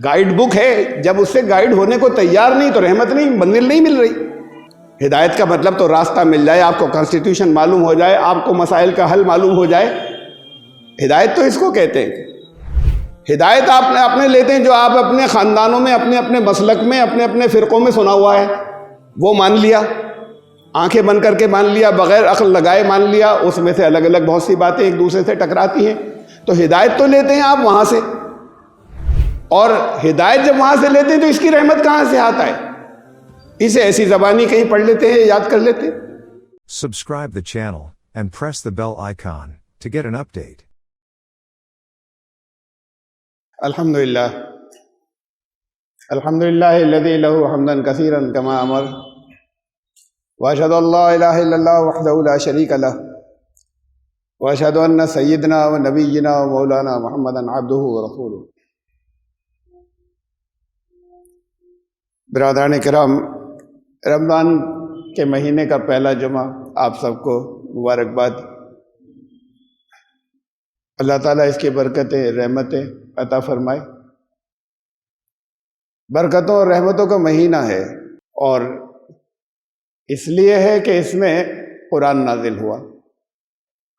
Guide book ہے، جب اس سے گائیڈ ہونے کو تیار نہیں تو رحمت نہیں، منزل نہیں مل رہی۔ ہدایت کا مطلب تو راستہ مل جائے، آپ کو کانسٹیٹیوشن معلوم ہو جائے، آپ کو مسائل کا حل معلوم ہو جائے، ہدایت تو اس کو کہتے ہیں۔ ہدایت آپ اپنے لیتے ہیں جو آپ اپنے خاندانوں میں، اپنے اپنے مسلک میں، اپنے اپنے فرقوں میں سنا ہوا ہے، وہ مان لیا، آنکھیں بند کر کے مان لیا، بغیر عقل لگائے مان لیا، اس میں سے الگ الگ بہت سی باتیں ایک دوسرے سے ٹکراتی ہیں، تو ہدایت تو لیتے ہیں آپ وہاں سے، اور ہدایت جب وہاں سے لیتے ہیں تو اس کی رحمت کہاں سے آتا ہے؟ اسے ایسی زبانی کہیں پڑھ لیتے ہیں، یاد کر لیتے ہیں۔ Subscribe the channel and press the bell icon to get an update. الحمدللہ الحمدللہ الذی لہ حمدا کثیرا کما امر واشہد ان لا الہ الا اللہ وحدہ لا شریک لہ واشہد ان سیدنا و نبینا و مولانا محمدا عبدہ و رسولہ۔ برادران کرام، رمضان کے مہینے کا پہلا جمعہ آپ سب کو مبارکباد۔ اللہ تعالیٰ اس کی برکتیں، رحمتیں عطا فرمائے۔ برکتوں اور رحمتوں کا مہینہ ہے، اور اس لیے ہے کہ اس میں قرآن نازل ہوا۔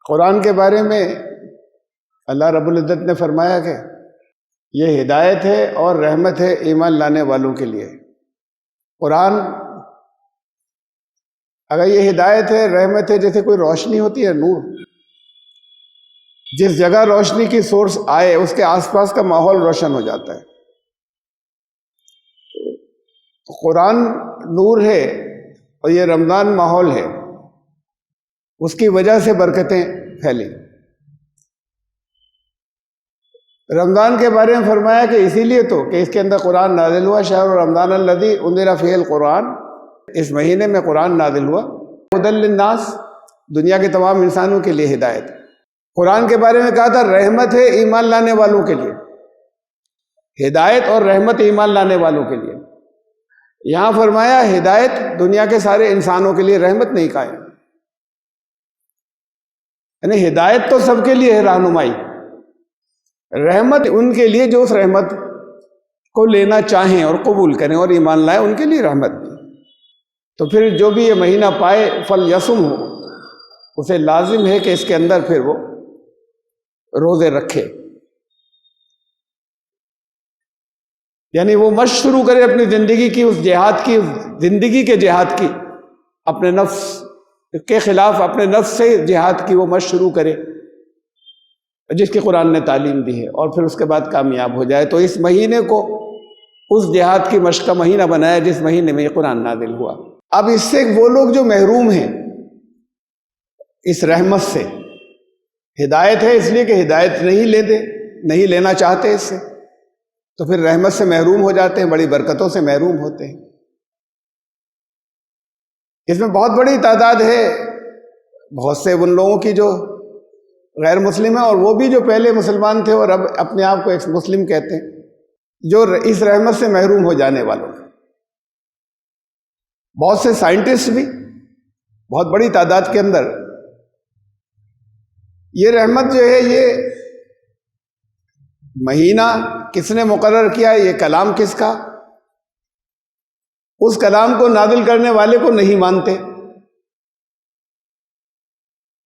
قرآن کے بارے میں اللہ رب العزت نے فرمایا کہ یہ ہدایت ہے اور رحمت ہے ایمان لانے والوں کے لیے۔ قرآن اگر یہ ہدایت ہے، رحمت ہے، جیسے کوئی روشنی ہوتی ہے، نور، جس جگہ روشنی کی سورس آئے اس کے آس پاس کا ماحول روشن ہو جاتا ہے۔ قرآن نور ہے اور یہ رمضان ماحول ہے، اس کی وجہ سے برکتیں پھیلیں۔ رمضان کے بارے میں فرمایا کہ اسی لیے تو کہ اس کے اندر قرآن نازل ہوا، شہر رمضان الذی انزل فیہ القرآن، اس مہینے میں قرآن نازل ہوا، ھدی للناس، دنیا کے تمام انسانوں کے لیے ہدایت۔ قرآن کے بارے میں کہا تھا رحمت ہے ایمان لانے والوں کے لیے، ہدایت اور رحمت ایمان لانے والوں کے لیے۔ یہاں فرمایا ہدایت دنیا کے سارے انسانوں کے لیے، رحمت نہیں کہا، یعنی ہدایت تو سب کے لیے ہے، رہنمائی، رحمت ان کے لیے جو اس رحمت کو لینا چاہیں اور قبول کریں اور ایمان لائیں، ان کے لیے رحمت بھی۔ تو پھر جو بھی یہ مہینہ پائے فلیصم ہو، اسے لازم ہے کہ اس کے اندر پھر وہ روزے رکھے، یعنی وہ مشق شروع کرے اپنی زندگی کی، اس جہاد کی، زندگی کے جہاد کی، اپنے نفس کے خلاف اپنے نفس سے جہاد کی وہ مشق شروع کرے جس کی قرآن نے تعلیم دی ہے، اور پھر اس کے بعد کامیاب ہو جائے۔ تو اس مہینے کو اس جہاد کی مشق کا مہینہ بنایا جس مہینے میں یہ قرآن نازل ہوا۔ اب اس سے وہ لوگ جو محروم ہیں اس رحمت سے، ہدایت ہے اس لیے کہ ہدایت نہیں لینا چاہتے اس سے، تو پھر رحمت سے محروم ہو جاتے ہیں، بڑی برکتوں سے محروم ہوتے ہیں۔ اس میں بہت بڑی تعداد ہے، بہت سے ان لوگوں کی جو غیر مسلم ہیں، اور وہ بھی جو پہلے مسلمان تھے اور اب اپنے آپ کو ایک مسلم کہتے ہیں، جو اس رحمت سے محروم ہو جانے والوں ہیں۔ بہت سے سائنٹسٹ بھی بہت بڑی تعداد کے اندر، یہ رحمت جو ہے، یہ مہینہ کس نے مقرر کیا، یہ کلام کس کا، اس کلام کو نازل کرنے والے کو نہیں مانتے۔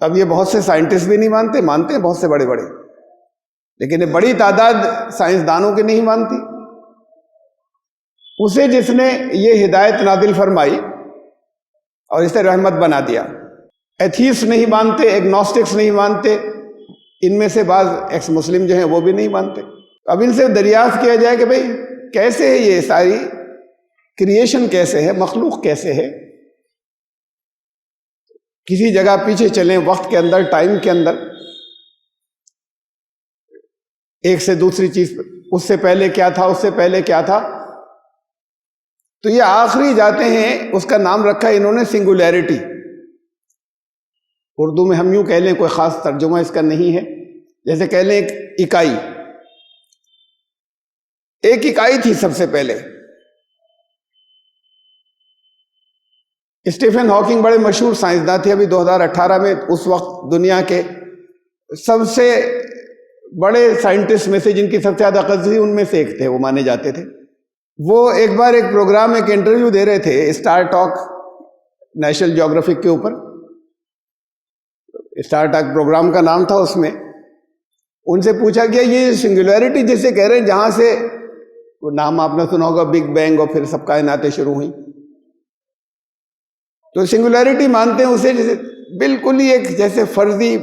اب یہ بہت سے سائنٹسٹ بھی نہیں مانتے ہیں بہت سے بڑے بڑے، لیکن یہ بڑی تعداد سائنسدانوں کی نہیں مانتی۔ اسے جس نے یہ ہدایت نازل فرمائی اور اسے رحمت بنا دیا، ایتھیسٹ نہیں مانتے، ایگنوسٹکس نہیں مانتے، ان میں سے بعض ایکس مسلم جو ہیں وہ بھی نہیں مانتے۔ اب ان سے دریافت کیا جائے کہ بھئی کیسے ہے یہ ساری کریشن، کیسے ہے، مخلوق کیسے ہے؟ کسی جگہ پیچھے چلیں وقت کے اندر، ٹائم کے اندر، ایک سے دوسری چیز، اس سے پہلے کیا تھا، اس سے پہلے کیا تھا، تو یہ آخری جاتے ہیں، اس کا نام رکھا انہوں نے سنگولیرٹی۔ اردو میں ہم یوں کہہ لیں، کوئی خاص ترجمہ اس کا نہیں ہے، جیسے کہہ لیں ایک اکائی، ایک اکائی تھی سب سے پہلے۔ اسٹیفن ہاکنگ بڑے مشہور سائنسداں تھے، ابھی 2018 میں اس وقت دنیا کے سب سے بڑے سائنٹسٹ میں سے جن کی سب سے زیادہ عقل تھی ان میں سے ایک تھے، وہ مانے جاتے تھے. وہ ایک بار ایک پروگرام ایک انٹرویو دے رہے تھے، اسٹار ٹاک نیشنل جیوگرافک کے اوپر. اسٹار ٹاک پروگرام کا نام تھا. اس میں ان سے پوچھا گیا یہ سنگولیرٹی جسے کہہ رہے ہیں، جہاں سے وہ نام آپ نے سنا ہوگا بگ بینگ اور پھر سب کائناتیں شروع ہوئیں، تو سنگولیرٹی مانتے ہیں اسے جیسے بالکل ہی ایک جیسے فرضی،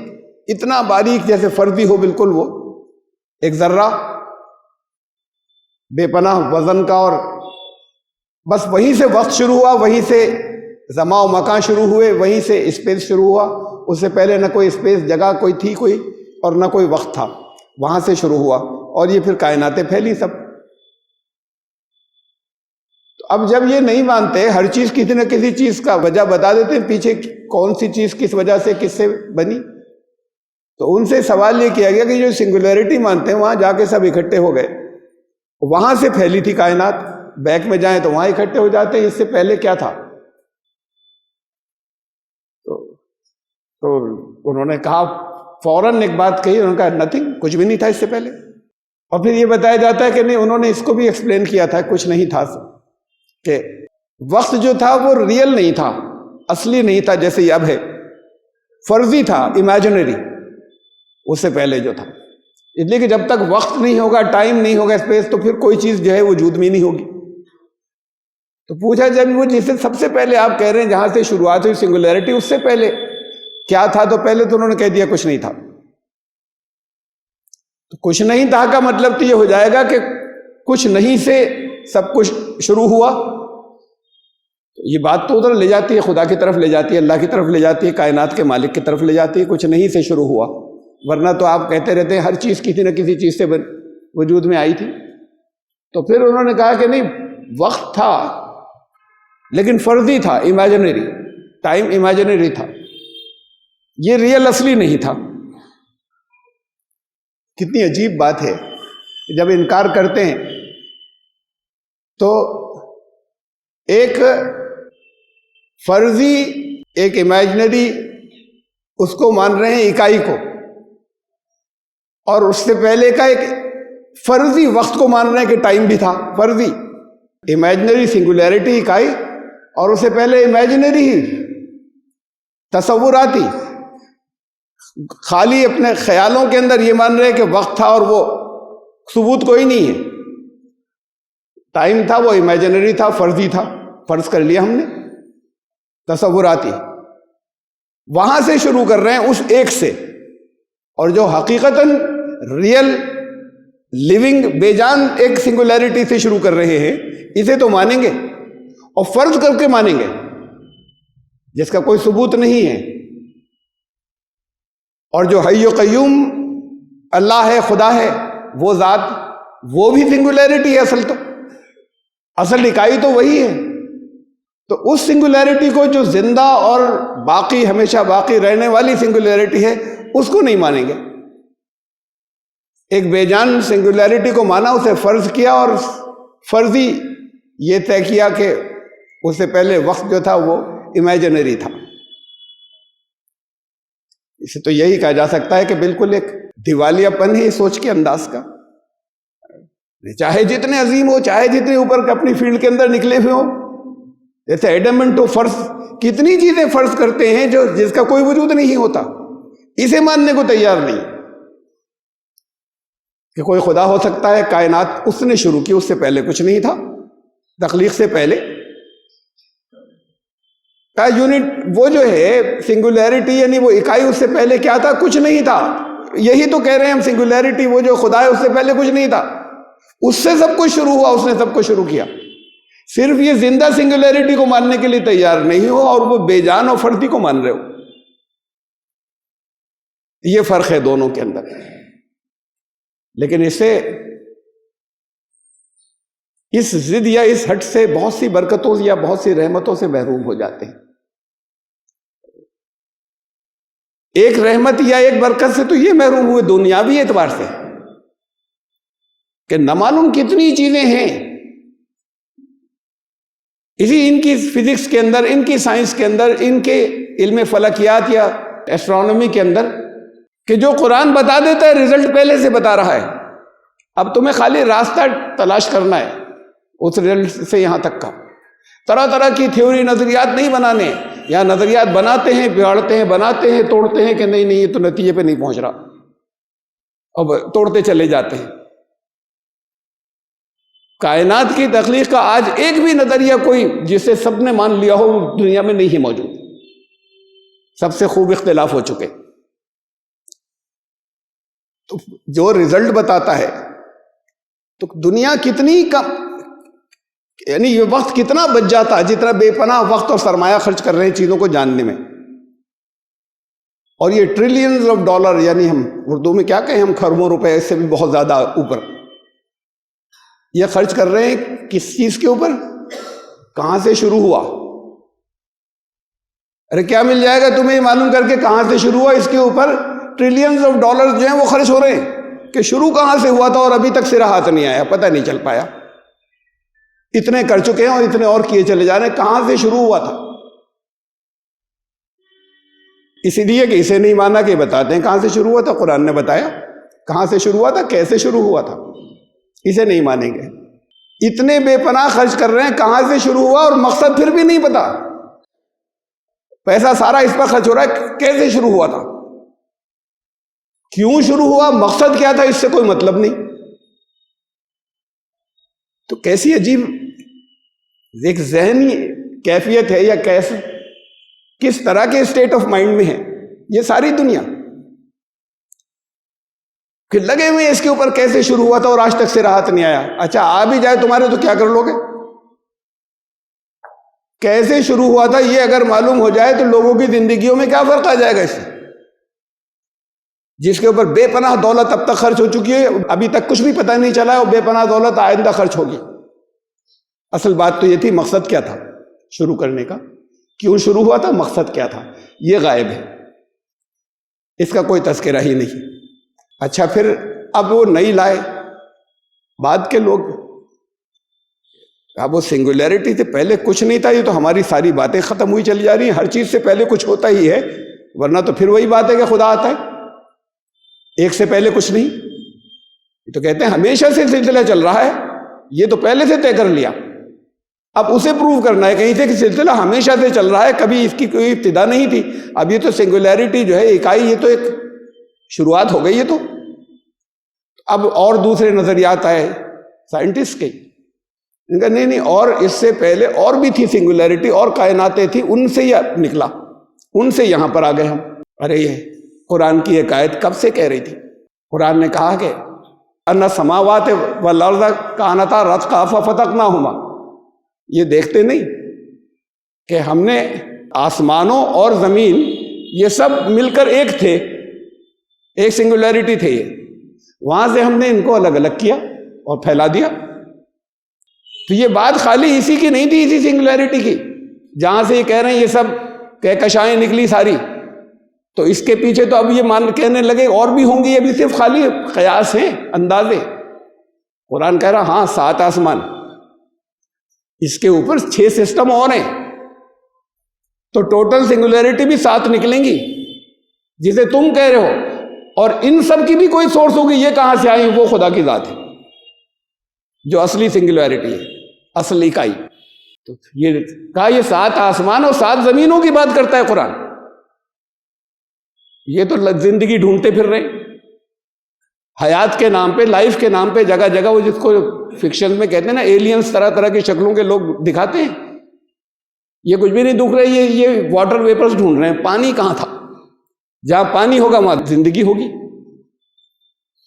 اتنا باریک جیسے فرضی ہو بالکل، وہ ایک ذرہ بے پناہ وزن کا، اور بس وہیں سے وقت شروع ہوا، وہیں سے زمان و مکان شروع ہوئے، وہیں سے اسپیس شروع ہوا. اس سے پہلے نہ کوئی اسپیس جگہ کوئی تھی کوئی، اور نہ کوئی وقت تھا. وہاں سے شروع ہوا اور یہ پھر کائناتیں پھیلی سب. تو اب جب یہ نہیں مانتے، ہر چیز کسی نہ کسی چیز کا وجہ بتا دیتے ہیں، پیچھے کون سی چیز کس وجہ سے کس سے بنی. تو ان سے سوال یہ کیا گیا کہ جو سنگولیرٹی مانتے ہیں وہاں جا کے سب اکٹھے ہو گئے، وہاں سے پھیلی تھی کائنات. بیک میں جائیں تو وہاں اکٹھے ہو جاتے ہیں، اس سے پہلے کیا تھا؟ تو انہوں نے کہا، فوراً ایک بات کہی، انہوں نے کہا نتھنگ، کچھ بھی نہیں تھا اس سے پہلے. اور پھر یہ بتایا جاتا ہے کہ نہیں، انہوں نے اس کو بھی ایکسپلین کیا تھا، کچھ نہیں تھا، کہ وقت جو تھا وہ ریئل نہیں تھا، اصلی نہیں تھا جیسے یہ اب ہے، فرضی تھا، امیجنری اس سے پہلے جو تھا. اس لیے کہ جب تک وقت نہیں ہوگا، ٹائم نہیں ہوگا، اسپیس، تو پھر کوئی چیز جو ہے وجود میں نہیں ہوگی. تو پوچھا جب وہ جسے سب سے پہلے آپ کہہ رہے ہیں جہاں سے شروعات ہوئی سنگولیرٹی، اس سے پہلے کیا تھا؟ تو پہلے تو انہوں نے کہہ دیا کچھ نہیں تھا. تو کچھ نہیں تھا کا مطلب تو یہ ہو جائے گا کہ کچھ نہیں سے سب کچھ شروع ہوا. یہ بات تو ادھر لے جاتی ہے، خدا کی طرف لے جاتی ہے، اللہ کی طرف لے جاتی ہے، کائنات کے مالک کی طرف لے جاتی ہے. کچھ نہیں سے شروع ہوا، ورنہ تو آپ کہتے رہتے ہیں ہر چیز کسی نہ کسی چیز سے وجود میں آئی تھی. تو پھر انہوں نے کہا کہ نہیں، وقت تھا لیکن فرضی تھا، امیجنری. ٹائم امیجنری تھا، یہ ریئل اصلی نہیں تھا. کتنی عجیب بات ہے. جب انکار کرتے ہیں تو ایک فرضی، ایک امیجنری، اس کو مان رہے ہیں اکائی کو، اور اس سے پہلے کا ایک فرضی وقت کو مان رہے ہیں کہ ٹائم بھی تھا فرضی. امیجنری سنگولیرٹی اکائی، اور اس سے پہلے امیجنری ہی تصوراتی، خالی اپنے خیالوں کے اندر یہ مان رہے کہ وقت تھا اور وہ ثبوت کوئی نہیں ہے. ٹائم تھا، وہ امیجنری تھا، فرضی تھا، فرض کر لیا ہم نے، تصوراتی. وہاں سے شروع کر رہے ہیں، اس ایک سے. اور جو حقیقتاً ریئل لیونگ بے جان ایک سنگولیرٹی سے شروع کر رہے ہیں، اسے تو مانیں گے اور فرض کر کے مانیں گے جس کا کوئی ثبوت نہیں ہے. اور جو حی و قیوم اللہ ہے، خدا ہے، وہ ذات، وہ بھی سنگولیرٹی ہے. اصل اکائی تو وہی ہے. تو اس سنگولیرٹی کو جو زندہ اور باقی، ہمیشہ باقی رہنے والی سنگولیرٹی ہے، اس کو نہیں مانیں گے. ایک بے جان سنگولیرٹی کو مانا، اسے فرض کیا، اور فرضی یہ طے کیا کہ اس سے پہلے وقت جو تھا وہ امیجنری تھا. اسے تو یہی کہا جا سکتا ہے کہ بالکل ایک دیوالیہ پن ہے سوچ کے انداز کا. چاہے جتنے عظیم ہو، چاہے جتنے اوپر کے اپنی فیلڈ کے اندر نکلے ہوئے ہو، جیسے ایڈمنٹو فرض، کتنی چیزیں فرض کرتے ہیں جس کا کوئی وجود نہیں ہوتا، اسے ماننے کو تیار نہیں کہ کوئی خدا ہو سکتا ہے. کائنات اس نے شروع کی، اس سے پہلے کچھ نہیں تھا، تخلیق سے پہلے کا یونٹ وہ جو ہے سنگولیرٹی، یعنی وہ اکائی، اس سے پہلے کیا تھا؟ کچھ نہیں تھا. یہی تو کہہ رہے ہیں ہم، سنگولیرٹی وہ جو خدا ہے اس سے پہلے کچھ نہیں تھا، اس سے سب کچھ شروع ہوا، اس نے سب کچھ شروع کیا. صرف یہ زندہ سنگولیرٹی کو ماننے کے لیے تیار نہیں ہو، اور وہ بے جان اور فردی کو مان رہے ہو. یہ فرق ہے دونوں کے اندر. لیکن اسے، اس ضد یا اس ہٹ سے بہت سی برکتوں یا بہت سی رحمتوں سے محروم ہو جاتے ہیں. ایک رحمت یا ایک برکت سے تو یہ محروم ہوئے دنیاوی اعتبار سے کہ نہ معلوم کتنی چیزیں ہیں اسی ان کی فزکس کے اندر، ان کی سائنس کے اندر، ان کے علم فلکیات یا ایسٹرونومی کے اندر، کہ جو قرآن بتا دیتا ہے رزلٹ پہلے سے بتا رہا ہے، اب تمہیں خالی راستہ تلاش کرنا ہے اس رزلٹ سے یہاں تک کا۔ طرح طرح کی تھیوری نظریات نہیں بنانے، یا نظریات بناتے ہیں، بگاڑتے ہیں، بناتے ہیں، توڑتے ہیں کہ نہیں یہ تو نتیجے پہ نہیں پہنچ رہا، اب توڑتے چلے جاتے ہیں۔ کائنات کی تخلیق کا آج ایک بھی نظریہ کوئی جسے سب نے مان لیا ہو دنیا میں نہیں ہے موجود، سب سے خوب اختلاف ہو چکے۔ تو جو رزلٹ بتاتا ہے تو دنیا کتنی کم، یعنی یہ وقت کتنا بچ جاتا، جتنا بے پناہ وقت اور سرمایہ خرچ کر رہے ہیں چیزوں کو جاننے میں، اور یہ ٹریلینز آف ڈالر، یعنی ہم اردو میں کیا کہیں، ہم خربوں روپے، اس سے بھی بہت زیادہ اوپر یہ خرچ کر رہے ہیں کس چیز کے اوپر؟ کہاں سے شروع ہوا؟ ارے کیا مل جائے گا تمہیں معلوم کر کے کہاں سے شروع ہوا؟ اس کے اوپر ٹریلینز آف ڈالر جو ہیں وہ خرچ ہو رہے ہیں کہ شروع کہاں سے ہوا تھا اور ابھی تک سرا ہاتھ نہیں آیا، پتہ نہیں چل پایا، اتنے کر چکے ہیں اور اتنے اور کیے چلے جا رہے ہیں، کہاں سے شروع ہوا تھا؟ اسی لیے کہ اسے نہیں مانا کہ بتاتے ہیں کہاں سے شروع ہوا تھا، قرآن نے بتایا کہاں سے شروع ہوا تھا، کیسے شروع ہوا تھا، اسے نہیں مانیں گے۔ اتنے بے پناہ خرچ کر رہے ہیں، کہاں سے شروع ہوا اور مقصد پھر بھی نہیں پتا، پیسہ سارا اس پر خرچ ہو رہا ہے، کیسے شروع ہوا تھا، کیوں شروع ہوا، مقصد کیا تھا، اس سے کوئی مطلب نہیں۔ تو کیسی عجیب ایک ذہنی کیفیت ہے، یا کس طرح کے اسٹیٹ آف مائنڈ میں ہے یہ ساری دنیا، کہ لگے ہوئے اس کے اوپر کیسے شروع ہوا تھا اور آج تک سے راحت نہیں آیا۔ اچھا آ بھی جائے تمہارے تو کیا کر لو گے؟ کیسے شروع ہوا تھا یہ اگر معلوم ہو جائے تو لوگوں کی زندگیوں میں کیا فرق آ جائے گا اس سے؟ جس کے اوپر بے پناہ دولت اب تک خرچ ہو چکی ہے، ابھی تک کچھ بھی پتہ نہیں چلا ہے، اور بے پناہ دولت آئندہ خرچ ہوگی۔ اصل بات تو یہ تھی مقصد کیا تھا شروع کرنے کا، کیوں شروع ہوا تھا، مقصد کیا تھا، یہ غائب ہے، اس کا کوئی تذکرہ ہی نہیں۔ اچھا پھر اب وہ نہیں لائے بعد کے لوگ، اب وہ سنگولیرٹی سے پہلے کچھ نہیں تھا، یہ تو ہماری ساری باتیں ختم ہوئی چلی جا رہی ہیں، ہر چیز سے پہلے کچھ ہوتا ہی ہے، ورنہ تو پھر وہی بات ہے کہ خدا آتا ہے، ایک سے پہلے کچھ نہیں۔ یہ تو کہتے ہیں ہمیشہ سے سلسلہ چل رہا ہے، یہ تو پہلے سے طے کر لیا، اب اسے پروو کرنا ہے کہیں سے کہ سلسلہ ہمیشہ سے چل رہا ہے، کبھی اس کی کوئی ابتدا نہیں تھی، اب یہ تو سنگولیرٹی جو ہے اکائی، یہ تو ایک شروعات ہو گئی ہے۔ تو اب اور دوسرے نظریات آئے سائنٹسٹ کے، ان کا نہیں اور اس سے پہلے اور بھی تھی سنگولیرٹی، اور کائناتیں تھیں، ان سے یہ نکلا، ان سے یہاں پر آ گئے ہم۔ ارے یہ قرآن کی ایک آیت کب سے کہہ رہی تھی، قرآن نے کہا کہ ان السماوات والارض کانتا رتقا ففتقناہما، یہ دیکھتے نہیں کہ ہم نے آسمانوں اور زمین یہ سب مل کر ایک تھے، ایک سنگولیرٹی تھے، یہ وہاں سے ہم نے ان کو الگ الگ کیا اور پھیلا دیا۔ تو یہ بات خالی اسی کی نہیں تھی، اسی سنگولیرٹی کی، جہاں سے یہ کہہ رہے ہیں یہ سب کہکشائیں نکلی ساری، تو اس کے پیچھے تو اب یہ کہنے لگے اور بھی ہوں گی، یہ بھی صرف خالی قیاس ہیں، اندازے۔ قرآن کہہ رہا ہاں 7 آسمان، اس کے اوپر 6 سسٹم اور ہیں، تو ٹوٹل سنگولیرٹی بھی 7 نکلیں گی جسے تم کہہ رہے ہو، اور ان سب کی بھی کوئی سورس ہوگی، یہ کہاں سے آئی، وہ خدا کی ذات ہے جو اصلی سنگولیرٹی ہے، اصل اکائی۔ تو یہ کہا یہ 7 آسمان اور 7 زمینوں کی بات کرتا ہے قرآن، یہ تو زندگی ڈھونڈتے پھر رہے ہیں حیات کے نام پہ، لائف کے نام پہ، جگہ جگہ وہ جس کو فکشن میں کہتے ہیں نا ایلینز، طرح طرح کی شکلوں کے لوگ دکھاتے ہیں، یہ کچھ بھی نہیں دکھ رہے، یہ واٹر ویپرز ڈھونڈ رہے ہیں، پانی کہاں تھا، جہاں پانی ہوگا وہاں زندگی ہوگی۔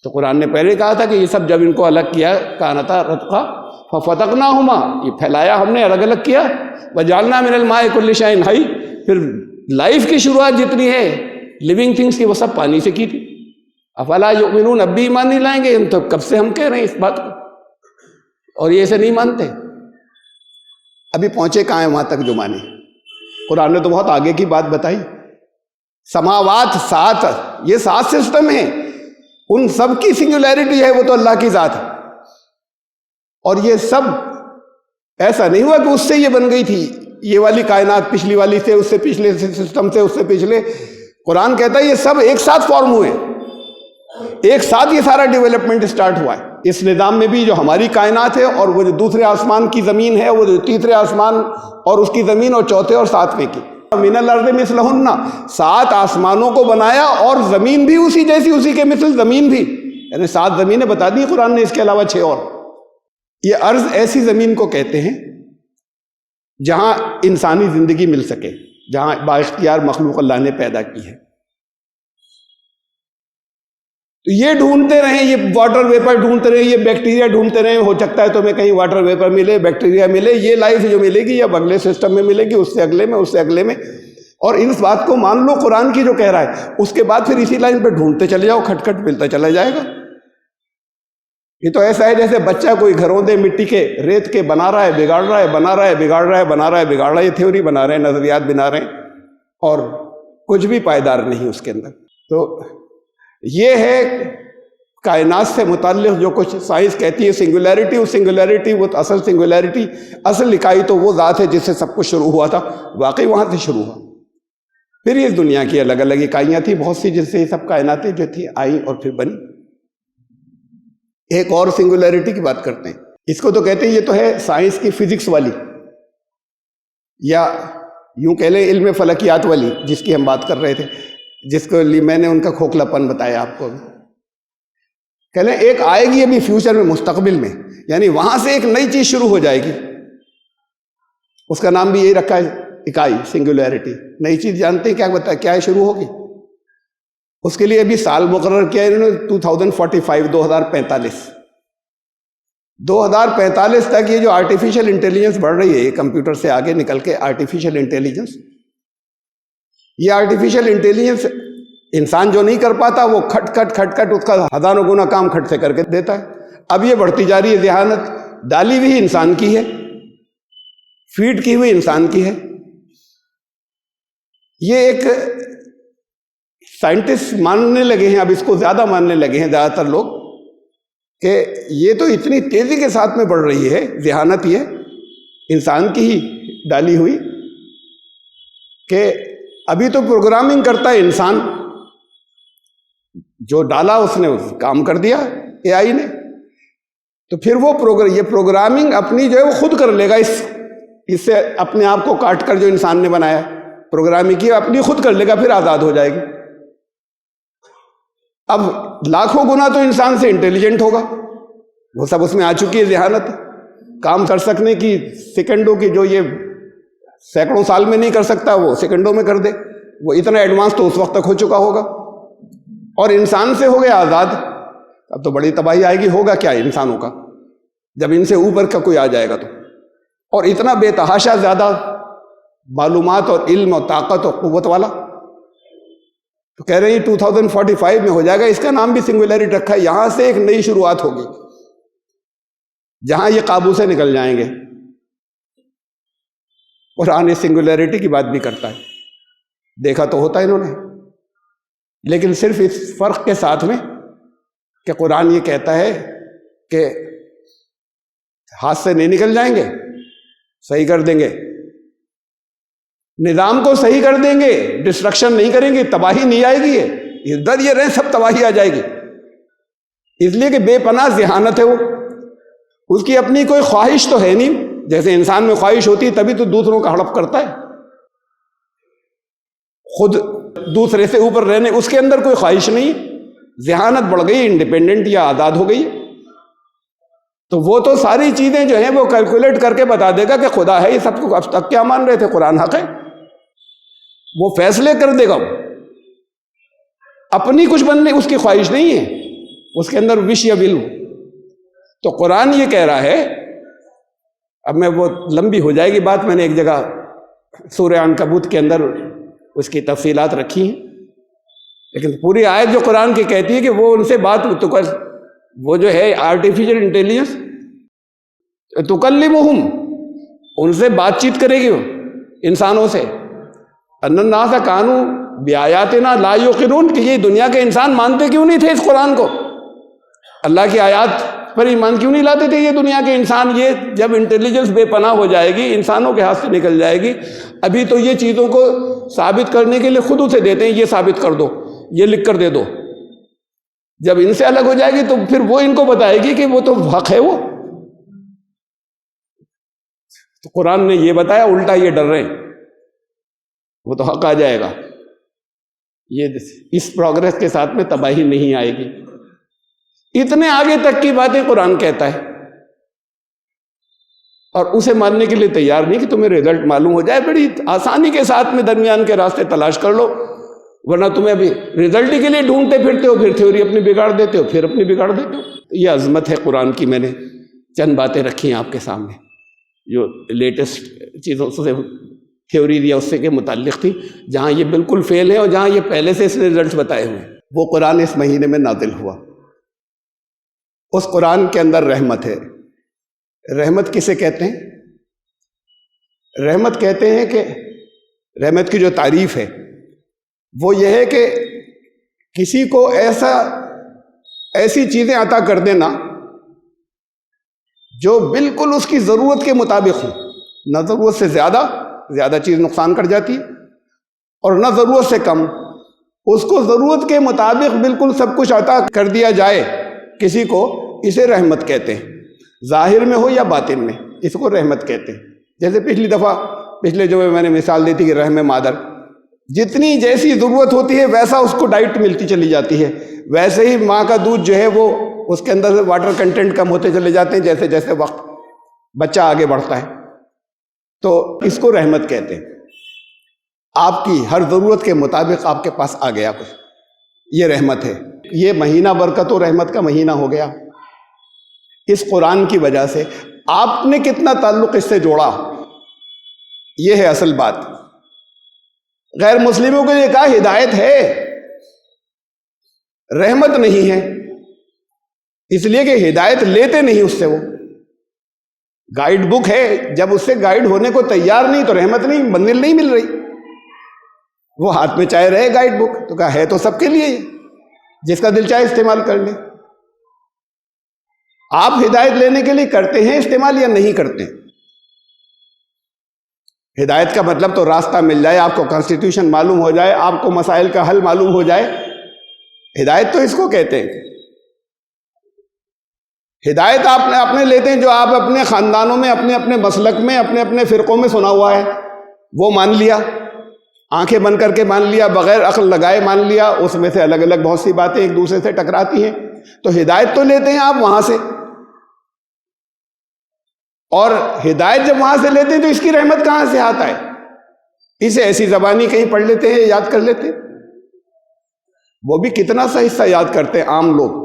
تو قرآن نے پہلے کہا تھا کہ یہ سب جب ان کو الگ کیا، کانتا رتقا ففتقناہما، یہ پھیلایا ہم نے، الگ الگ کیا، وجعلنا من الماء کل شیء حی، پھر لائف کی شروعات جتنی ہے لیونگ تھنگس کی وہ سب پانی سے کی تھی۔ افلا یؤمنون، اب بھی ایمان نہیں لائیں گے، تو کب سے ہم کہہ رہے ہیں اس بات کو، اور یہ اسے نہیں مانتے، ابھی پہنچے کہاں ہیں وہاں تک جو مانے۔ قرآن نے تو بہت آگے کی بات بتائی، سماوات 7، یہ 7 سسٹم ہیں، ان سب کی سنگولیرٹی ہے وہ تو اللہ کی ذات ہے، اور یہ سب ایسا نہیں ہوا کہ اس سے یہ بن گئی تھی، یہ والی کائنات پچھلی والی سے، اس سے پچھلے سسٹم سے، اس سے پچھلے قرآن کہتا ہے یہ سب ایک ساتھ فارم ہوئے، ایک ساتھ یہ سارا ڈیولپمنٹ سٹارٹ ہوا ہے۔ اس نظام میں بھی جو ہماری کائنات ہے، اور وہ جو دوسرے آسمان کی زمین ہے، وہ جو تیسرے آسمان اور اس کی زمین، اور چوتھے اور ساتویں کی، من الارض مثلہن، 7 آسمانوں کو بنایا اور زمین بھی اسی جیسی، اسی کے مثل زمین بھی، یعنی 7 زمینیں بتا دی قرآن نے، اس کے علاوہ 6 اور۔ یہ ارض ایسی زمین کو کہتے ہیں جہاں انسانی زندگی مل سکے، جہاں با اختیار مخلوق اللہ نے پیدا کی ہے۔ تو یہ ڈھونڈتے رہیں، یہ واٹر ویپر ڈھونڈتے رہیں، یہ بیکٹیریا ڈھونڈتے رہیں، ہو سکتا ہے تمہیں کہیں واٹر ویپر ملے، بیکٹیریا ملے، یہ لائف جو ملے گی اب اگلے سسٹم میں ملے گی، اس سے اگلے میں، اس سے اگلے میں، اور اس بات کو مان لو قرآن کی جو کہہ رہا ہے، اس کے بعد پھر اسی لائن پہ ڈھونڈتے چلے جاؤ، کھٹ کھٹ ملتا چلا جائے گا۔ یہ تو ایسا ہے جیسے بچہ کوئی گھروندے مٹی کے ریت کے بنا رہا ہے، بگاڑ رہا ہے، بنا رہا ہے، بگاڑ رہا ہے، بنا رہا ہے، بگاڑ رہا ہے، یہ تھیوری بنا رہے ہیں، نظریات بنا رہے ہیں، اور کچھ بھی پائیدار نہیں اس کے اندر۔ تو یہ ہے کائنات سے متعلق جو کچھ سائنس کہتی ہے سنگولیرٹی، وہ سنگولیرٹی، وہ اصل سنگولیرٹی، اصل اکائی تو وہ ذات ہے جس سے سب کچھ شروع ہوا تھا، واقعی وہاں سے شروع ہوا۔ پھر اس دنیا کی الگ الگ اکائیاں تھیں بہت سی، جن سے یہ سب کائناتیں جو تھی آئیں اور پھر بنی۔ ایک اور سنگولیرٹی کی بات کرتے ہیں، اس کو تو کہتے ہیں، یہ تو ہے سائنس کی فزکس والی، یا یوں کہہ لیں علم فلکیات والی، جس کی ہم بات کر رہے تھے، جس کو لیے میں نے ان کا کھوکھلا پن بتایا آپ کو۔ کہہ لیں ایک آئے گی ابھی فیوچر میں، مستقبل میں، یعنی وہاں سے ایک نئی چیز شروع ہو جائے گی، اس کا نام بھی یہی رکھا ہے اکائی، سنگولیرٹی۔ نئی چیز جانتے ہیں کیا بتا، کیا شروع ہوگی؟ اس کے لیے ابھی سال مقرر کیا ہے انہوں نے 2045، 2045 تک یہ جو آرٹیفیشل انٹیلیجنس بڑھ رہی ہے، یہ کمپیوٹر سے آگے نکل کے آرٹیفیشل انٹیلیجنس، یہ آرٹیفیشل انٹیلیجنس انسان جو نہیں کر پاتا وہ کھٹ کھٹ کھٹ کھٹ اس کا ہزاروں گنا کام کھٹ سے کر کے دیتا ہے۔ اب یہ بڑھتی جا رہی ہے ذہانت، ڈالی ہوئی انسان کی ہے، فیڈ کی ہوئی انسان کی ہے۔ یہ ایک سائنٹسٹ ماننے لگے ہیں، اب اس کو زیادہ ماننے لگے ہیں زیادہ تر لوگ، کہ یہ تو اتنی تیزی کے ساتھ میں بڑھ رہی ہے ذہانت، یہ انسان کی ہی ڈالی ہوئی، کہ ابھی تو پروگرامنگ کرتا ہے انسان، جو ڈالا اس نے کام کر دیا اے آئی نے، تو پھر وہ یہ پروگرامنگ اپنی جو ہے وہ خود کر لے گا، اس سے اپنے آپ کو کاٹ کر جو انسان نے بنایا پروگرامنگ کی، اپنی خود کر لے گا، پھر آزاد ہو جائے گی۔ اب لاکھوں گنا تو انسان سے انٹیلیجنٹ ہوگا، وہ سب اس میں آ چکی ہے ذہانت، کام کر سکنے کی سیکنڈوں کی جو یہ سینکڑوں سال میں نہیں کر سکتا وہ سیکنڈوں میں کر دے، وہ اتنا ایڈوانس تو اس وقت تک ہو چکا ہوگا، اور انسان سے ہو گیا آزاد۔ اب تو بڑی تباہی آئے گی، ہوگا کیا انسانوں کا جب ان سے اوپر کا کوئی آ جائے گا تو، اور اتنا بے تحاشا زیادہ معلومات اور علم اور طاقت اور قوت والا۔ تو کہہ رہے ہیں 2045 میں ہو جائے گا، اس کا نام بھی سنگولیرٹی رکھا ہے، یہاں سے ایک نئی شروعات ہوگی جہاں یہ قابو سے نکل جائیں گے۔ قرآن اس سنگولیرٹی کی بات بھی کرتا ہے، دیکھا تو ہوتا ہے انہوں نے، لیکن صرف اس فرق کے ساتھ میں کہ قرآن یہ کہتا ہے کہ ہاتھ سے نہیں نکل جائیں گے، صحیح کر دیں گے، نظام کو صحیح کر دیں گے، ڈسٹرکشن نہیں کریں گے، تباہی نہیں آئے گی، ادھر یہ رہیں سب تباہی آ جائے گی، اس لیے کہ بے پناہ ذہانت ہے وہ، اس کی اپنی کوئی خواہش تو ہے نہیں، جیسے انسان میں خواہش ہوتی ہے تبھی تو دوسروں کا ہڑپ کرتا ہے، خود دوسرے سے اوپر رہنے اس کے اندر کوئی خواہش نہیں، ذہانت بڑھ گئی، انڈیپینڈنٹ یا آزاد ہو گئی، تو وہ تو ساری چیزیں جو ہیں وہ کیلکولیٹ کر کے بتا دے گا کہ خدا ہے، یہ سب کو اب تک کیا مان رہے تھے قرآن حق ہے، وہ فیصلے کر دے گا، وہ اپنی کچھ بننے اس کی خواہش نہیں ہے، اس کے اندر وش یا ول۔ تو قرآن یہ کہہ رہا ہے، اب میں وہ لمبی ہو جائے گی بات، میں نے ایک جگہ سورہ عنکبوت کے اندر اس کی تفصیلات رکھی ہیں، لیکن پوری آیت جو قرآن کی کہتی ہے کہ وہ ان سے بات وہ جو ہے آرٹیفیشل انٹیلیجنس تکلمہم، ان سے بات چیت کرے گی وہ انسانوں سے، ان الناس کانوا بآیاتنا لا یوقنون، کہ یہ دنیا کے انسان مانتے کیوں نہیں تھے اس قرآن کو، اللہ کی آیات پر ایمان کیوں نہیں لاتے تھے یہ دنیا کے انسان؟ یہ جب انٹیلیجنس بے پناہ ہو جائے گی، انسانوں کے ہاتھ سے نکل جائے گی، ابھی تو یہ چیزوں کو ثابت کرنے کے لیے خود اسے دیتے ہیں، یہ ثابت کر دو، یہ لکھ کر دے دو۔ جب ان سے الگ ہو جائے گی تو پھر وہ ان کو بتائے گی کہ وہ تو حق ہے۔ وہ تو قرآن نے یہ بتایا، الٹا یہ ڈر رہے ہیں وہ تو حق آ جائے گا۔ یہ اس پروگریس کے ساتھ میں تباہی نہیں آئے گی۔ اتنے آگے تک کی باتیں قرآن کہتا ہے، اور اسے ماننے کے لیے تیار نہیں کہ تمہیں رزلٹ معلوم ہو جائے۔ بڑی آسانی کے ساتھ میں درمیان کے راستے تلاش کر لو، ورنہ تمہیں ابھی رزلٹ کے لیے ڈھونڈتے پھرتے ہو، پھر تھیوری اپنی بگاڑ دیتے ہو، پھر اپنی بگاڑ دیتے ہو۔ یہ عظمت ہے قرآن کی۔ میں نے چند باتیں رکھی ہیں آپ کے سامنے جو لیٹسٹ چیزوں سے تھیوری دیا اس سے کے متعلق تھی، جہاں یہ بالکل فیل ہے اور جہاں یہ پہلے سے اس نے رزلٹس بتائے ہوئے۔ وہ قرآن اس مہینے میں نازل ہوا، اس قرآن کے اندر رحمت ہے۔ رحمت کسے کہتے ہیں؟ رحمت کہتے ہیں کہ رحمت کی جو تعریف ہے وہ یہ ہے کہ کسی کو ایسی چیزیں عطا کر دینا جو بالکل اس کی ضرورت کے مطابق ہوں، نہ ضرورت سے زیادہ چیز نقصان کر جاتی ہے، اور نہ ضرورت سے کم، اس کو ضرورت کے مطابق بالکل سب کچھ عطا کر دیا جائے کسی کو، اسے رحمت کہتے ہیں، ظاہر میں ہو یا باطن میں، اس کو رحمت کہتے ہیں۔ جیسے پچھلے جو میں نے مثال دی تھی کہ رحم مادر، جتنی جیسی ضرورت ہوتی ہے ویسا اس کو ڈائٹ ملتی چلی جاتی ہے، ویسے ہی ماں کا دودھ جو ہے وہ اس کے اندر سے واٹر کنٹینٹ کم ہوتے چلے جاتے ہیں جیسے جیسے وقت بچہ آگے بڑھتا ہے، تو اس کو رحمت کہتے ہیں۔ آپ کی ہر ضرورت کے مطابق آپ کے پاس آ گیا کچھ، یہ رحمت ہے۔ یہ مہینہ برکت و رحمت کا مہینہ ہو گیا اس قرآن کی وجہ سے۔ آپ نے کتنا تعلق اس سے جوڑا، یہ ہے اصل بات۔ غیر مسلموں کے لیے کہا ہدایت ہے، رحمت نہیں ہے، اس لیے کہ ہدایت لیتے نہیں اس سے۔ وہ گائیڈ بک ہے، جب اس سے گائیڈ ہونے کو تیار نہیں تو رحمت نہیں، بندل نہیں مل رہی۔ وہ ہاتھ میں چاہے رہے گائیڈ بک، تو کہا ہے تو سب کے لیے، جس کا دل چاہے استعمال کر لے۔ آپ ہدایت لینے کے لیے کرتے ہیں استعمال یا نہیں کرتے؟ ہدایت کا مطلب تو راستہ مل جائے، آپ کو کانسٹیٹیوشن معلوم ہو جائے، آپ کو مسائل کا حل معلوم ہو جائے، ہدایت تو اس کو کہتے ہیں۔ ہدایت آپ اپنے لیتے ہیں جو آپ اپنے خاندانوں میں، اپنے اپنے مسلک میں، اپنے اپنے فرقوں میں سنا ہوا ہے، وہ مان لیا، آنکھیں بند کر کے مان لیا، بغیر عقل لگائے مان لیا، اس میں سے الگ الگ بہت سی باتیں ایک دوسرے سے ٹکراتی ہیں، تو ہدایت تو لیتے ہیں آپ وہاں سے، اور ہدایت جب وہاں سے لیتے ہیں تو اس کی رحمت کہاں سے آتا ہے؟ اسے ایسی زبانی کہیں پڑھ لیتے ہیں، یاد کر لیتے ہیں، وہ بھی کتنا سا حصہ یاد کرتے ہیں عام لوگ۔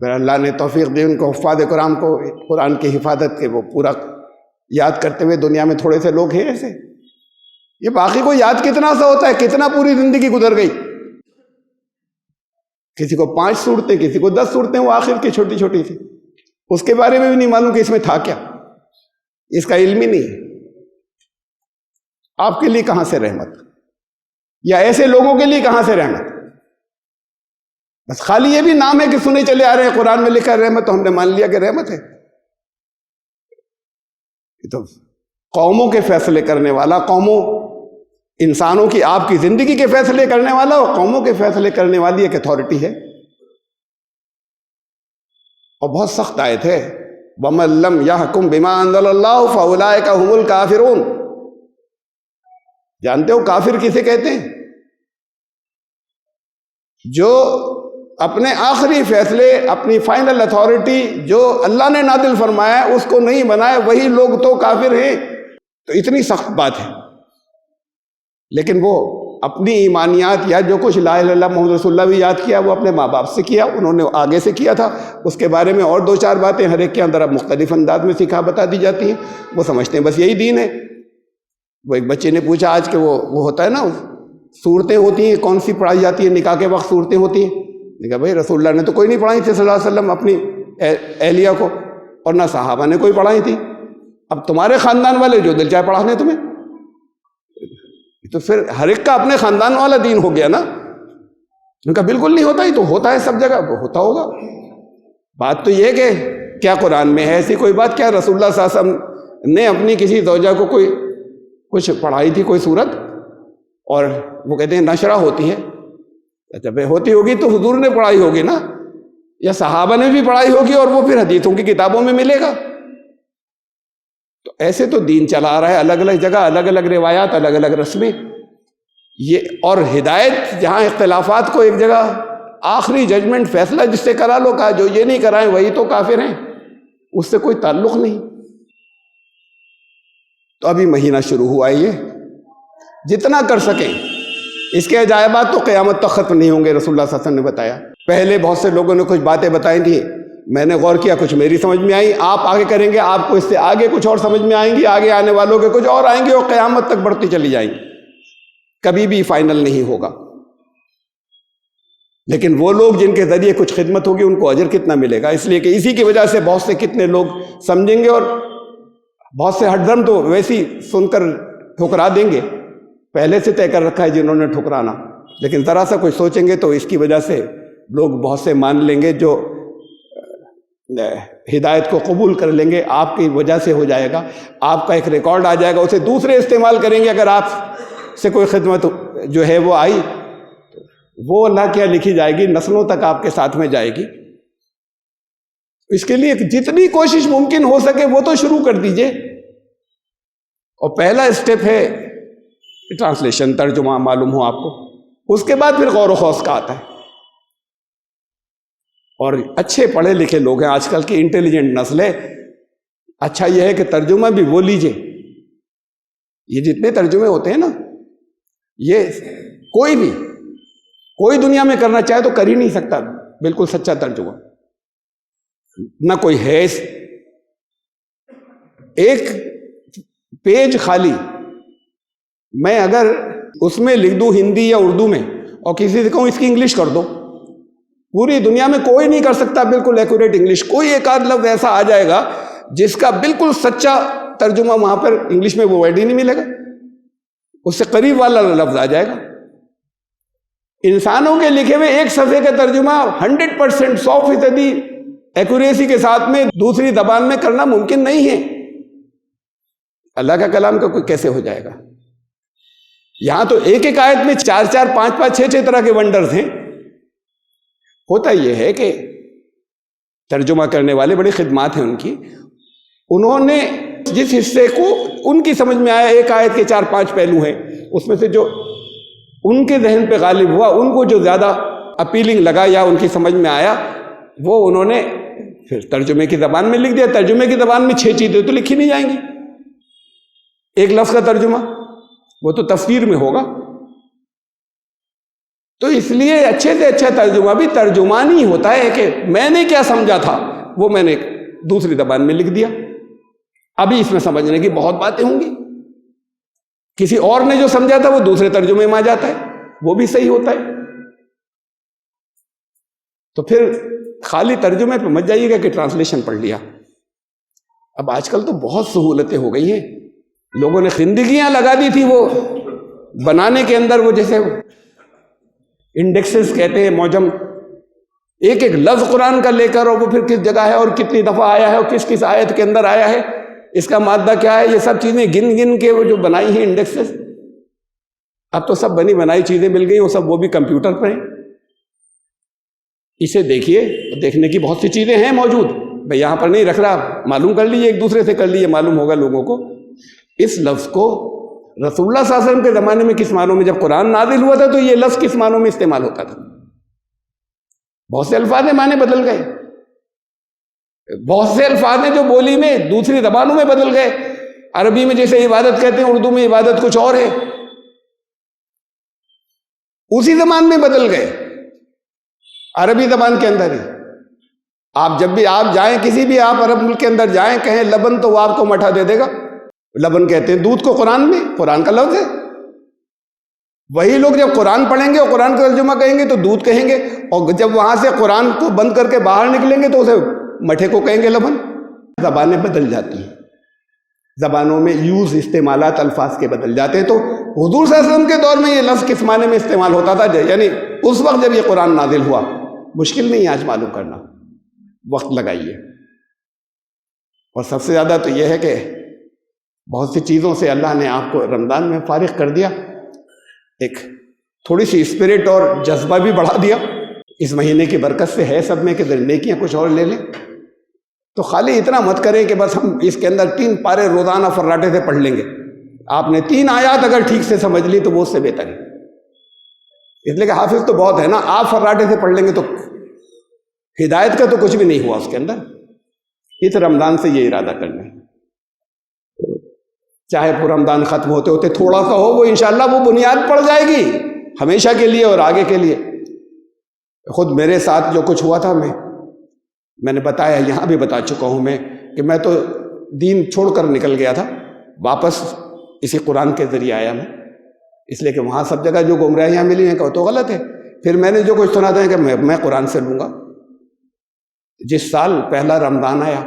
پھر اللہ نے توفیق دی ان کو، حفاظ قرآن کو، قرآن کی حفاظت کے، وہ پورا یاد کرتے ہوئے دنیا میں تھوڑے سے لوگ ہیں ایسے۔ یہ باقی کو یاد کتنا سا ہوتا ہے، کتنا پوری زندگی گزر گئی، کسی کو 5 صورتیں، کسی کو 10 صورتیں، وہ آخر کی چھوٹی چھوٹی سی، اس کے بارے میں بھی نہیں معلوم کہ اس میں تھا کیا، اس کا علم ہی نہیں ہے۔ آپ کے لیے کہاں سے رحمت، یا ایسے لوگوں کے لیے کہاں سے رحمت؟ بس خالی یہ بھی نام ہے کہ سنے چلے آ رہے ہیں، قرآن میں لکھا ہے رحمت، تو ہم نے مان لیا کہ رحمت ہے۔ یہ تو قوموں کے فیصلے کرنے والا، انسانوں کی، آپ کی زندگی کے فیصلے کرنے والا، اور قوموں کے فیصلے کرنے والی ایک اتھارٹی ہے، اور بہت سخت آیت ہے۔ وَمَن لَّمْ يَحْكُم بِمَا أَنزَلَ اللَّهُ فَأُولَٰئِكَ هُمُ الْكَافِرُونَ۔ جانتے ہو کافر کسے کہتے ہیں؟ جو اپنے آخری فیصلے، اپنی فائنل اتھارٹی جو اللہ نے نازل فرمایا ہے اس کو نہیں بنائے، وہی لوگ تو کافر ہیں۔ تو اتنی سخت بات ہے، لیکن وہ اپنی ایمانیات یا جو کچھ لا الہ الا اللہ محمد رسول اللہ بھی یاد کیا، وہ اپنے ماں باپ سے کیا، انہوں نے آگے سے کیا تھا، اس کے بارے میں اور 2-4 باتیں ہر ایک کے اندر اب مختلف انداز میں سکھا بتا دی جاتی ہیں، وہ سمجھتے ہیں بس یہی دین ہے۔ وہ ایک بچے نے پوچھا آج کہ وہ ہوتا ہے نا، صورتیں ہوتی ہیں، کون سی پڑھائی جاتی ہیں نکاح کے وقت؟ صورتیں ہوتی ہیں۔ نے کہا بھائی رسول اللہ نے تو کوئی نہیں پڑھائی تھی صلی اللہ علیہ وسلم اپنی اہلیہ کو، اور نہ صحابہ نے کوئی پڑھائی تھی، اب تمہارے خاندان والے جو دل چاہے پڑھانے تمہیں، تو پھر ہر ایک کا اپنے خاندان والا دین ہو گیا نا۔ ان کا بالکل نہیں ہوتا، ہی تو ہوتا ہے سب جگہ، وہ ہوتا ہوگا۔ بات تو یہ کہ کیا قرآن میں ہے ایسی کوئی بات؟ کیا رسول اللہ صلی اللہ علیہ وسلم نے اپنی کسی زوجہ کو کوئی کچھ پڑھائی تھی کوئی سورت؟ اور وہ کہتے ہیں نشرہ ہوتی ہے. جب ہوتی ہوگی تو حضور نے پڑھائی ہوگی نا، یا صحابہ نے بھی پڑھائی ہوگی اور وہ پھر حدیثوں کی کتابوں میں ملے گا. تو ایسے تو دین چلا رہا ہے، الگ الگ جگہ الگ الگ روایات، الگ الگ رسمیں. یہ اور ہدایت جہاں اختلافات کو ایک جگہ آخری ججمنٹ فیصلہ جس سے کرا لو، کہا جو یہ نہیں کرائیں وہی تو کافر ہیں، اس سے کوئی تعلق نہیں. تو ابھی مہینہ شروع ہوا ہے، یہ جتنا کر سکیں. اس کے عجائبات تو قیامت تک ختم نہیں ہوں گے. رسول اللہ صلی اللہ علیہ وسلم نے بتایا. پہلے بہت سے لوگوں نے کچھ باتیں بتائی تھیں، میں نے غور کیا، کچھ میری سمجھ میں آئی. آپ آگے کریں گے آپ کو اس سے آگے کچھ اور سمجھ میں آئیں گی، آگے آنے والوں کے کچھ اور آئیں گے، اور قیامت تک بڑھتی چلی جائیں گی. کبھی بھی فائنل نہیں ہوگا. لیکن وہ لوگ جن کے ذریعے کچھ خدمت ہوگی ان کو اجر کتنا ملے گا. اس لیے کہ اسی کی وجہ سے بہت سے کتنے لوگ سمجھیں گے، اور بہت سے ہٹ درم تو ویسی سن کر ٹھکرا دیں گے، پہلے سے طے کر رکھا ہے جنہوں نے ٹھکرانا. لیکن ذرا سا کوئی سوچیں گے تو اس کی وجہ سے لوگ بہت سے مان لیں گے، جو ہدایت کو قبول کر لیں گے. آپ کی وجہ سے ہو جائے گا، آپ کا ایک ریکارڈ آ جائے گا، اسے دوسرے استعمال کریں گے. اگر آپ سے کوئی خدمت جو ہے وہ آئی، وہ اللہ کیا لکھی جائے گی، نسلوں تک آپ کے ساتھ میں جائے گی. اس کے لیے جتنی کوشش ممکن ہو سکے وہ تو شروع کر دیجئے. اور پہلا اسٹیپ ہے ٹرانسلیشن، ترجمہ معلوم ہو آپ کو. اس کے بعد پھر غور و خوض کا آتا ہے. اور اچھے پڑھے لکھے لوگ ہیں، آج کل کی انٹیلیجنٹ نسل ہے. اچھا یہ ہے کہ ترجمہ بھی وہ لیجئے. یہ جتنے ترجمے ہوتے ہیں نا، یہ کوئی دنیا میں کرنا چاہے تو کر ہی نہیں سکتا بالکل سچا ترجمہ. نہ کوئی ہے. ایک پیج خالی میں اگر اس میں لکھ دوں ہندی یا اردو میں، اور کسی سے کہوں اس کی انگلش کر دو، پوری دنیا میں کوئی نہیں کر سکتا بالکل ایکوریٹ انگلش. کوئی ایک آدھ لفظ ایسا آ جائے گا جس کا بالکل سچا ترجمہ وہاں پر انگلش میں وہ ورڈ ہی نہیں ملے گا، اس سے قریب والا لفظ آ جائے گا. انسانوں کے لکھے ہوئے ایک صفحے کا ترجمہ 100% 100% ایکوریسی کے ساتھ میں دوسری زبان میں کرنا ممکن نہیں ہے. اللہ کا کلام کا کوئی کیسے ہو جائے گا؟ یہاں تو ایک ایک آیت میں 4 4 5 5 6 6 طرح کے ونڈرز ہیں. ہوتا یہ ہے کہ ترجمہ کرنے والے بڑی خدمات ہیں ان کی. انہوں نے جس حصے کو ان کی سمجھ میں آیا، ایک آیت کے 4 5 پہلو ہیں، اس میں سے جو ان کے ذہن پہ غالب ہوا، ان کو جو زیادہ اپیلنگ لگا یا ان کی سمجھ میں آیا، وہ انہوں نے پھر ترجمے کی زبان میں لکھ دیا. ترجمے کی زبان میں 6 چیزیں تو لکھی نہیں جائیں گی. ایک لفظ کا ترجمہ وہ تو تفسیر میں ہوگا. تو اس لیے اچھے سے اچھا ترجمہ بھی ترجمان ہی ہوتا ہے کہ میں نے کیا سمجھا تھا وہ میں نے دوسری زبان میں لکھ دیا. ابھی اس میں سمجھنے کی بہت باتیں ہوں گی. کسی اور نے جو سمجھا تھا وہ دوسرے ترجمے میں آ جاتا ہے، وہ بھی صحیح ہوتا ہے. تو پھر خالی ترجمے پہ مت جائیے گا کہ ٹرانسلیشن پڑھ لیا. اب آج کل تو بہت سہولتیں ہو گئی ہیں. لوگوں نے زندگیاں لگا دی تھی وہ بنانے کے اندر، وہ جیسے انڈیکسز کہتے ہیں، معجم، ایک ایک لفظ قرآن کا لے کر، اور وہ پھر کس جگہ ہے اور کتنی دفعہ آیا ہے اور کس کس آیت کے اندر آیا ہے، اس کا مادہ کیا ہے، یہ سب چیزیں گن گن کے وہ جو بنائی ہیں انڈیکسز. اب تو سب بنی بنائی چیزیں مل گئی، وہ سب وہ بھی کمپیوٹر پر ہیں. اسے دیکھیے، دیکھنے کی بہت سی چیزیں ہیں موجود. بھئی یہاں پر نہیں رکھ رہا، معلوم کر لیجیے، ایک دوسرے سے کر لیجیے، معلوم ہوگا لوگوں کو. اس لفظ کو رسول اللہ صلی اللہ علیہ وسلم کے زمانے میں کس معنوں میں، جب قرآن نازل ہوا تھا تو یہ لفظ کس معنوں میں استعمال ہوتا تھا. بہت سے الفاظ معنی بدل گئے. بہت سے الفاظ ہیں جو بولی میں دوسری زبانوں میں بدل گئے. عربی میں جیسے عبادت کہتے ہیں، اردو میں عبادت کچھ اور ہے، اسی زبان میں بدل گئے، عربی زبان کے اندر ہی. آپ جب بھی آپ جائیں کسی بھی آپ عرب ملک کے اندر جائیں، کہیں لبن تو وہ آپ کو مٹھا دے دے گا. لبن کہتے ہیں دودھ کو قرآن میں، قرآن کا لفظ ہے. وہی لوگ جب قرآن پڑھیں گے اور قرآن کا ترجمہ کہیں گے تو دودھ کہیں گے، اور جب وہاں سے قرآن کو بند کر کے باہر نکلیں گے تو اسے مٹھے کو کہیں گے لبن. زبانیں بدل جاتی ہیں، زبانوں میں یوز استعمالات الفاظ کے بدل جاتے ہیں. تو حضور صلی اللہ علیہ وسلم کے دور میں یہ لفظ کس معنی میں استعمال ہوتا تھا، یعنی اس وقت جب یہ قرآن نازل ہوا، مشکل نہیں ہے آج معلوم کرنا. وقت لگائیے. اور سب سے زیادہ تو یہ ہے کہ بہت سی چیزوں سے اللہ نے آپ کو رمضان میں فارغ کر دیا، ایک تھوڑی سی اسپرٹ اور جذبہ بھی بڑھا دیا. اس مہینے کی برکت سے ہے سب میں کہ نیکیاں کچھ اور لے لیں. تو خالی اتنا مت کریں کہ بس ہم اس کے اندر 3 پارے روزانہ فراٹے سے پڑھ لیں گے. آپ نے 3 آیات اگر ٹھیک سے سمجھ لی تو وہ اس سے بہتر ہے. اس لیے کہ حافظ تو بہت ہے نا، آپ فراٹے سے پڑھ لیں گے تو ہدایت کا تو کچھ بھی نہیں ہوا اس کے اندر. اس رمضان سے یہ ارادہ کرنا ہے، چاہے پورا رمضان ختم ہوتے ہوتے تھوڑا سا ہو، وہ انشاءاللہ وہ بنیاد پڑ جائے گی ہمیشہ کے لیے اور آگے کے لیے. خود میرے ساتھ جو کچھ ہوا تھا، میں نے بتایا، یہاں بھی بتا چکا ہوں میں، کہ میں تو دین چھوڑ کر نکل گیا تھا، واپس اسی قرآن کے ذریعے آیا میں، اس لیے کہ وہاں سب جگہ جو گمراہیاں ملی ہیں کہ تو غلط ہے. پھر میں نے جو کچھ سنا تھا کہ میں قرآن سے لوں گا. جس سال پہلا رمضان آیا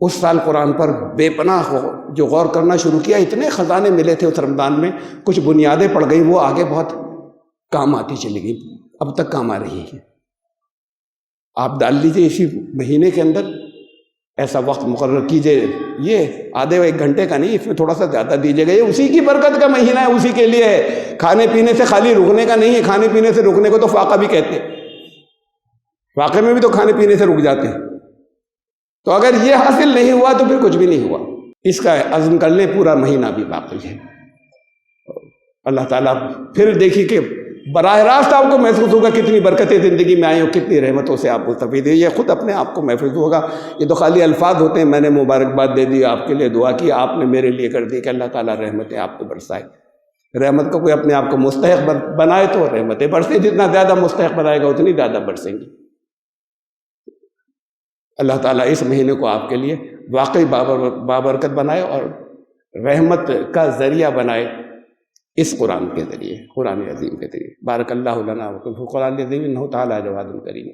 اس سال قرآن پر بے پناہ جو غور کرنا شروع کیا، اتنے خزانے ملے تھے اس رمضان میں. کچھ بنیادیں پڑ گئی، وہ آگے بہت کام آتی چلی گئی، اب تک کام آ رہی ہے. آپ ڈال لیجئے اسی مہینے کے اندر ایسا وقت مقرر کیجئے، یہ آدھے 1 گھنٹے کا نہیں، اس میں تھوڑا سا زیادہ دیجیے گا. یہ اسی کی برکت کا مہینہ ہے، اسی کے لیے ہے. کھانے پینے سے خالی رکنے کا نہیں ہے. کھانے پینے سے رکنے کو تو فاقہ بھی کہتے ہیں، فاقے میں بھی تو کھانے پینے سے رک جاتے ہیں. تو اگر یہ حاصل نہیں ہوا تو پھر کچھ بھی نہیں ہوا. اس کا عزم کر لیں، پورا مہینہ بھی باقی ہے. اللہ تعالیٰ پھر دیکھیے کہ براہ راست آپ کو محسوس ہوگا کتنی برکتیں زندگی میں آئی اور کتنی رحمتوں سے آپ مستفید ہیں. یہ خود اپنے آپ کو محسوس ہوگا. یہ تو خالی الفاظ ہوتے ہیں. میں نے مبارکباد دے دی، آپ کے لیے دعا کی، آپ نے میرے لیے کر دی کہ اللہ تعالیٰ رحمتیں آپ کو برسائے. رحمت کو کوئی اپنے آپ کو مستحق بنائے تو رحمتیں برسیں، جتنا زیادہ مستحق بنائے گا اتنی زیادہ برسیں گی. اللہ تعالیٰ اس مہینے کو آپ کے لیے واقعی بابرکت بنائے اور رحمت کا ذریعہ بنائے اس قرآن کے ذریعے، قرآن عظیم کے ذریعے. بارک اللہ لنا وفی القرآن العظیم انہ تعالی جواد کریم.